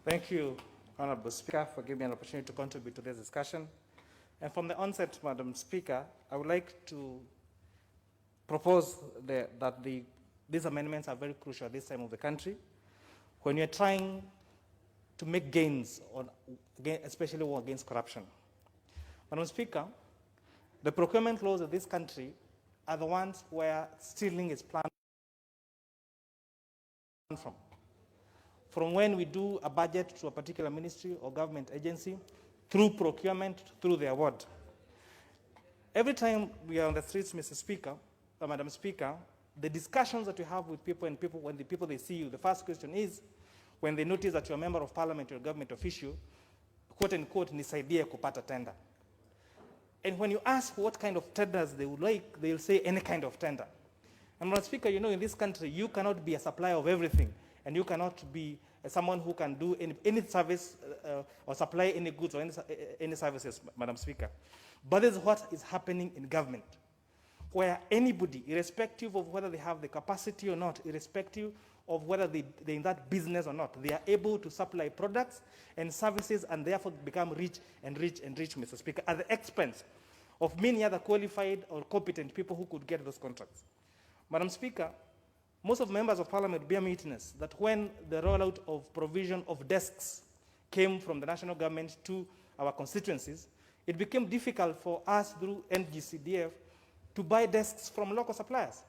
Thank you, Honourable Speaker, for giving me an opportunity to contribute to this discussion. And from the onset, Madam Speaker, I would like to propose that these amendments are very crucial at this time of the country, when you're trying to make gains, especially war against corruption. Madam Speaker, the procurement laws of this country are the ones where stealing is planned from when we do a budget to a particular ministry or government agency, through procurement, through the award. Every time we are on the streets, Mr. Speaker, Madam Speaker, the discussions that you have with people and when the people they see you, the first question is, when they notice that you're a member of parliament or a government official, quote unquote, nisaidie kupata tender. And when you ask what kind of tenders they would like, they'll say any kind of tender. And Madam Speaker, you know, in this country, you cannot be a supplier of everything, and you cannot be someone who can do any service or supply any goods or any services, Madam Speaker. But this is what is happening in government, where anybody, irrespective of whether they have the capacity or not, irrespective of whether they're in that business or not, they are able to supply products and services and therefore become rich and rich and rich, Mr. Speaker, at the expense of many other qualified or competent people who could get those contracts. Madam Speaker, most of members of parliament bear me witness that when the rollout of provision of desks came from the national government to our constituencies, it became difficult for us through NGCDF to buy desks from local suppliers,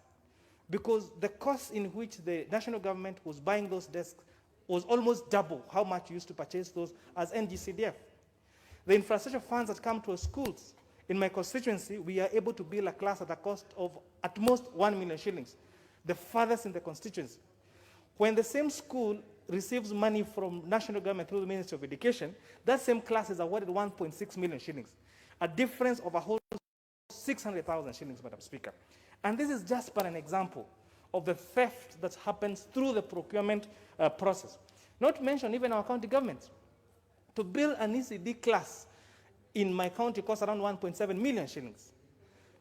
because the cost in which the national government was buying those desks was almost double how much you used to purchase those as NGCDF. The infrastructure funds that come to our schools, in my constituency, we are able to build a class at a cost of at most 1 million shillings, the farthest in the constituency. When the same school receives money from national government through the Ministry of Education, that same class is awarded 1.6 million shillings, a difference of a whole 600,000 shillings, Madam Speaker. And this is just but an example of the theft that happens through the procurement process. Not to mention even our county governments. To build an ECD class in my county costs around 1.7 million shillings.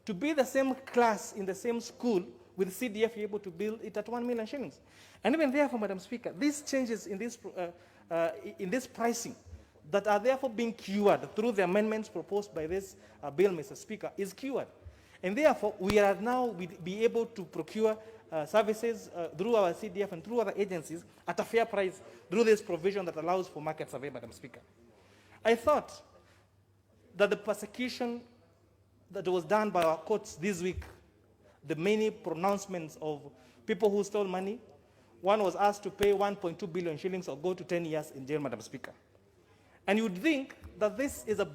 To be the same class in the same school with CDF, you're able to build it at 1 million shillings. And even therefore, Madam Speaker, these changes in this pricing that are therefore being cured through the amendments proposed by this bill, Mr. Speaker, is cured. And therefore, we are now be able to procure services through our CDF and through other agencies at a fair price through this provision that allows for market survey, Madam Speaker. I thought that the persecution that was done by our courts this week, the many pronouncements of people who stole money, one was asked to pay 1.2 billion shillings or go to 10 years in jail, Madam Speaker. And you would think that this is a